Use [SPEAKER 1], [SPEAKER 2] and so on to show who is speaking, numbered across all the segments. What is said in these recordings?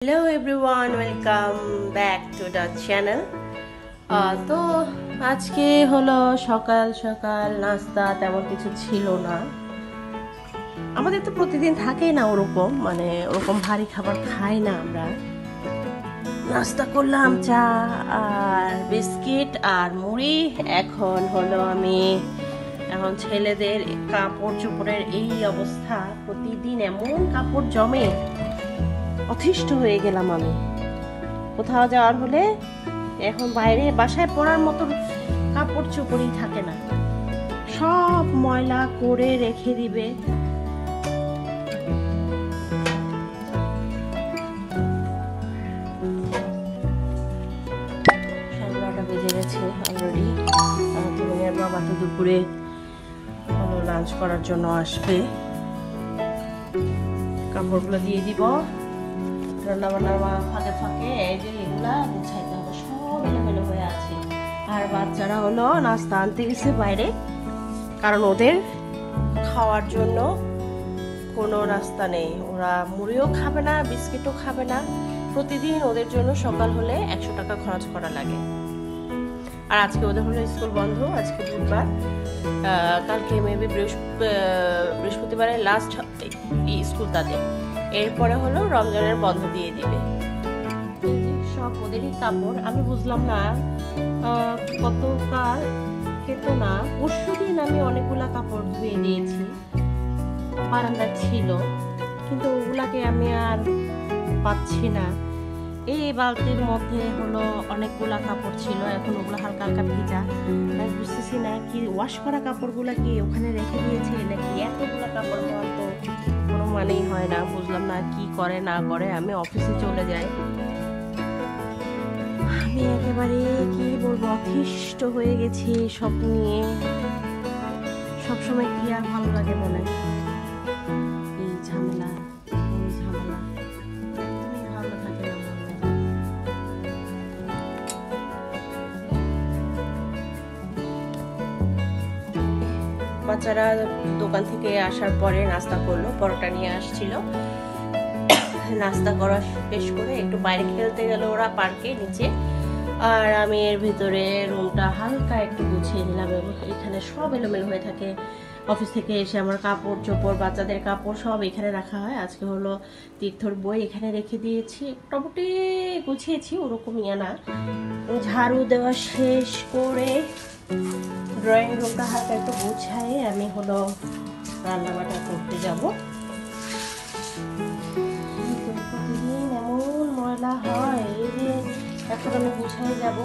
[SPEAKER 1] Hello everyone, welcome back to the channel. তো আজকে হলো সকাল সকাল নাস্তা তেমন কিছু ছিল না। আমাদের তো প্রতিদিন থাকেই না ওরকম, মানে ওরকম ভারী খাবার খাই না আমরা। নাস্তা করলাম চা আর বিস্কিট আর মুড়ি। এখন ছেলেদের কাপড় চোপড়ের এই অবস্থা, প্রতিদিন এমন কাপড় জমে, অতিষ্ঠ হয়ে গেলাম আমি। কোথাও যাওয়ার হলে এখন বাইরে বাসায় পরার মতো কাপড় চোপড়ই থাকে না, সব ময়লা করে রেখে দিবে। সাড়ে 9টা বেজে গেছে অলরেডি। তোমার বাবা তো দুপুরে লাঞ্চ করার জন্য আসবে। কাপড়গুলো দিয়ে দিব, রান্না বান্নার ফাঁকে ফাঁকে এই যে এগুলা গুছাইতে হবে, সব এলোমেলো হয়ে আছে। আর বাচ্চারা নাস্তা আনতে গেছে বাইরে, কারণ ওদের খাওয়ার জন্য কোনো রাস্তা নেই। ওরা মুড়িও খাবে না, বিস্কিটও খাবে না। প্রতিদিন ওদের জন্য সকাল হলে 100 টাকা খরচ করা লাগে। আর আজকে ওদের হলো স্কুল বন্ধ, আজকে বুধবার, কালকে মেবি বৃহস্পতিবারে লাস্ট স্কুল তাদের। এরপরে রমজানের বন্ধ দিয়ে দিবে। সব ওদেরই কাপড়। আমি বুঝলাম না, গতকাল কিন্তু না পরশুদিন আমি অনেকগুলা কাপড় ধুয়ে দিয়েছি, বারান্দা ছিল, কিন্তু ওগুলাকে আমি আর পাচ্ছি না। এই বালতির মধ্যে অনেকগুলা কাপড় ছিল, এখন ওগুলো হালকা হালকা ভিজা। আমি বুঝতেছি না কি ওয়াশ করা কাপড়গুলা কি ওখানে রেখে দিয়েছে নাকি এতগুলা কাপড় হওয়ার তো কোনো মানেই হয় না। বুঝলাম না কি করে না করে। আমি অফিসে চলে যাই, আমি একেবারে কি বলবো, অতিষ্ঠ হয়ে গেছি সব নিয়ে। সবসময় কি আর ভালো লাগে বলে, এই ঝামেলা ওই ঝামেলা, তুমি ভালো থাকে না বললে। বাচ্চারা দোকান থেকে আসার পরে নাস্তা করলো, পরোটা নিয়ে আসছিল। নাস্তা করা শেষ করে একটু বাইরে খেলতে গেল ওরা পার্কে নিচে। আর আমি এর ভিতরে রুমটা হালকা একটু গুছিয়ে নিলাম। এবং এখানে সব এলোমেলো হয়ে থাকে। অফিস থেকে এসে আমার কাপড় চোপড়, বাচ্চাদের কাপড় সব এখানে রাখা হয়। আজকে তীর্থর বই এখানে রেখে দিয়েছি, মোটামুটি গুছিয়েছি, ওরকম না। ঝাড়ু দেওয়া শেষ করে ড্রয়িং রুমটা হালকা একটু গুছাই আমি রান্না বান্না করতে যাব। প্রতিদিন এমন ময়লা হয়, এই যে এখন আমি গুছাই যাব,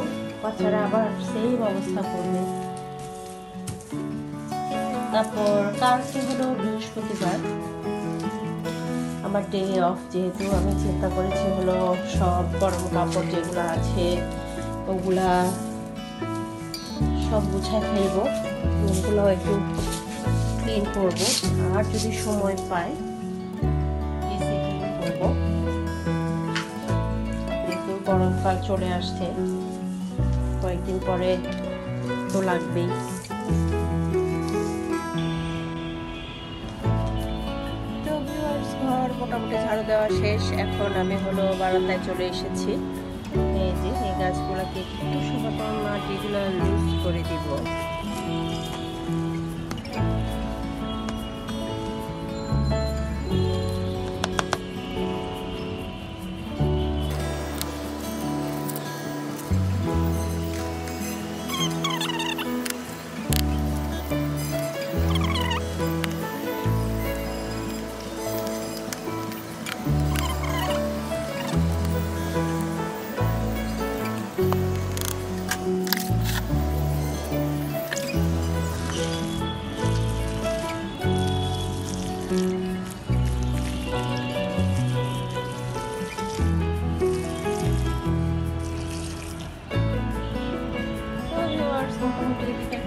[SPEAKER 1] বাচ্চারা আবার সেম অবস্থা করবে। তারপর কালকে বৃহস্পতিবার, আমার ডে অফ, যেহেতু আমি চিন্তা করেছি সব গরম কাপড় যেগুলো আছে ওগুলা সব গুছাই ফেলবো, ওগুলো একটু ক্লিন করবো। আর যদি সময় পাই এসে ক্লিন করবো, যেহেতু গরমকাল চলে আসছে, কয়েকদিন পরে তো লাগবেই। ঘর মোটামুটি ঝাড়ু দেওয়া শেষ। এখন আমি বারান্দায় চলে এসেছি। এই যে এই গাছগুলোকে একটু সামান্য মাটিগুলো লুজ করে দিব।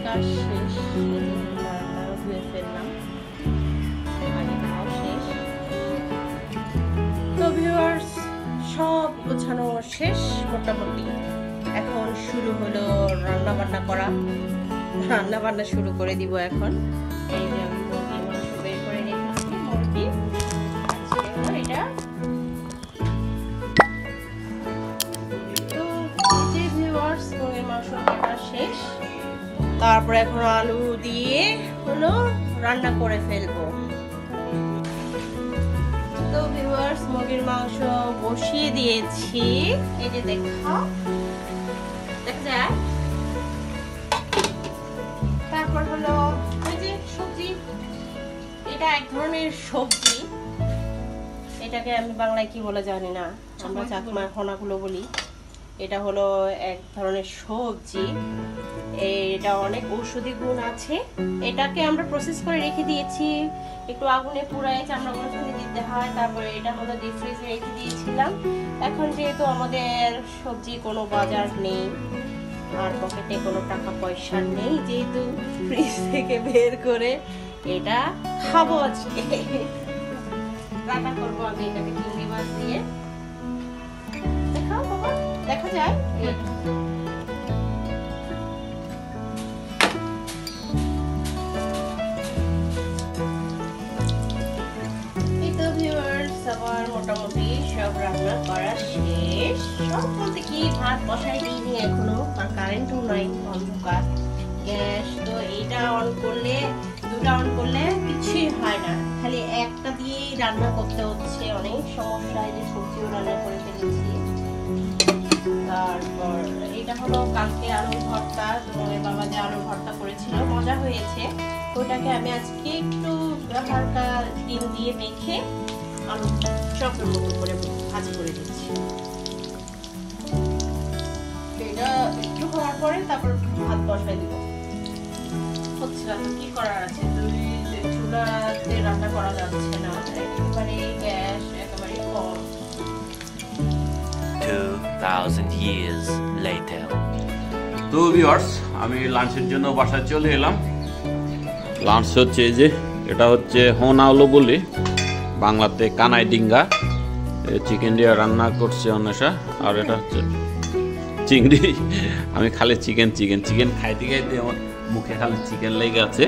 [SPEAKER 1] কাজ শেষ, ধুয়ে ফেললাম, শেষ। তো ভিউয়ার্স, সব গোছানো শেষ মোটামুটি। এখন শুরু রান্না বান্না করা। রান্না বান্না শুরু করে দিব এখন। এই যে আমি মুরগির মাংস বের করে রেখেছি। মুরগি এটা তারপরে এখন আলু দিয়ে হলো রান্না করে ফেলবো। তো ভিউয়ার্স, মুরগির মাংস বসিয়ে দিয়েছি। এই যে দেখা যায়। তারপর হলো এই যে সবজি, এটা এক ধরনের সবজি, এটাকে আমি বাংলায় কি বলে জানি না, আমরা চাকমায় খোনাগুলো বলি। এটা হলো এক ধরনের সবজি, এটা অনেক ঔষধি গুণ আছে। এটাকে আমরা প্রসেস করে রেখে দিয়েছি, একটু আগুনে পুড়ায় চামড়াগুলো ফেলে দিতে হয়। তারপরে এটা হলো ডিপ ফ্রিজে রেখে দিয়েছিলাম। এখন যেহেতু আমাদের সবজি কোনো বাজার নেই আর পকেটে কোনো টাকা পয়সা নেই, যেহেতু ফ্রিজ থেকে বের করে এটা খাবো আজকে। রান্না করবো আমি এটাকে চিংড়ি মাছ দিয়ে। দেখাও বাবা, দেখা যায়। আমার মোটামুটি সব রান্না করা শেষ। সব বলতে কি, ভাত বসাই দিইনি এখনো, আর কারেন্টও নাই, অন্ধকার। গ্যাস তো এইটা অন করলে, দুটা অন করলে কিছুই হয় না, খালি একটা দিয়েই রান্না করতে হচ্ছে, অনেক সমস্যা। এই যে সবজিও রান্না করে ফেলেছি। তারপর এটা হলো কালকে আলুর ভর্তা, তোমার বাবা যে আলুর ভর্তা করেছিল, মজা হয়েছে। ওটাকে আমি আজকে একটু হালকা ডিম দিয়ে মেখে আলু চপের মতো করে ভাজি করে দিচ্ছি। এটা একটু হওয়ার পরে তারপর ভাত বসাই দিব। হচ্ছে না তো, কি করার আছে, চুলাতে রান্না করা যাচ্ছে না, একেবারে গ্যাস একেবারে কম।
[SPEAKER 2] 2000 years later.
[SPEAKER 3] তো ভিউয়ার্স, আমি লাঞ্চের জন্য বাসায় চলে এলাম। লাঞ্চ হচ্ছে এই যে, এটা হচ্ছে হোনাওলো বলি, বাংলাতে কানাই ডিঙ্গা। চিকেন দিয়ে রান্না করছে অন্বেষা, আর এটা হচ্ছে চিংড়ি। আমি খালি চিকেন চিকেন চিকেন খাইতে খাইতে আমার মুখে খালি চিকেন লেগে আছে।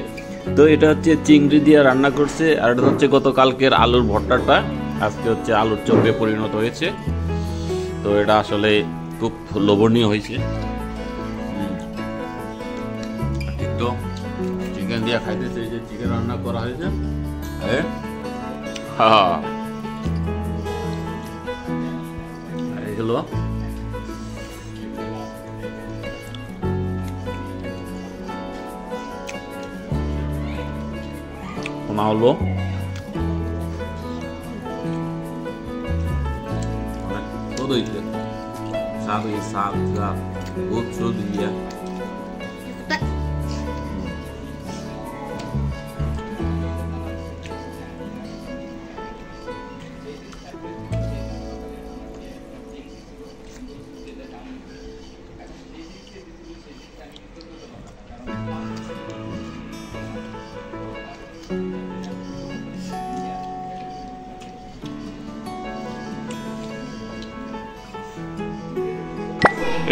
[SPEAKER 3] তো এটা হচ্ছে চিংড়ি দিয়ে রান্না করছে, আর এটা হচ্ছে গতকালকের আলুর ভর্তাটা আজকে হচ্ছে আলুর চপে পরিণত হয়েছে। তো এটা আসলে খুব লোভনীয় হয়েছে। তো চিকেন দিয়ে খাইতেছে, এই যে চিকেন রান্না করা হয়েছে। এগুলো হলো todo isso sabe outro dia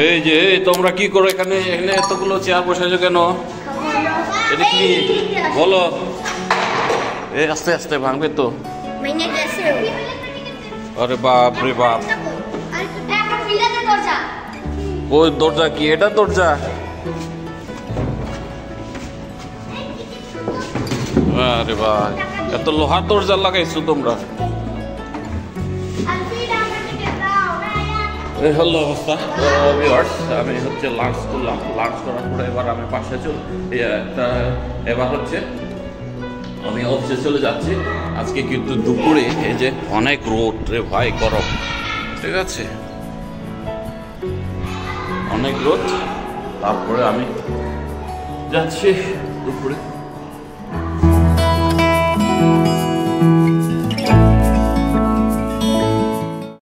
[SPEAKER 3] এই যে তোমরা কি করো এখানে? এখানে এতগুলো চেয়ার বসাইছো কেন? এটা কি বলো? এই আস্তে আস্তে ভাঙবে তো। আরে বাপ রে বাপ, ওই দরজা কি এটা দরজা? আরে বাপ, এত লোহার দরজা লাগাইছো তোমরা। এই হলো অবস্থা। আমি হচ্ছে লাঞ্চ করলাম, লাঞ্চ করার পরে এবার আমি বাসায় এবার হচ্ছে আমি অফিসে চলে যাচ্ছি। আজকে কিন্তু দুপুরে এই যে অনেক রোদ রে ভাই, গরম, ঠিক আছে, অনেক রোদ। তারপরে আমি যাচ্ছি দুপুরে।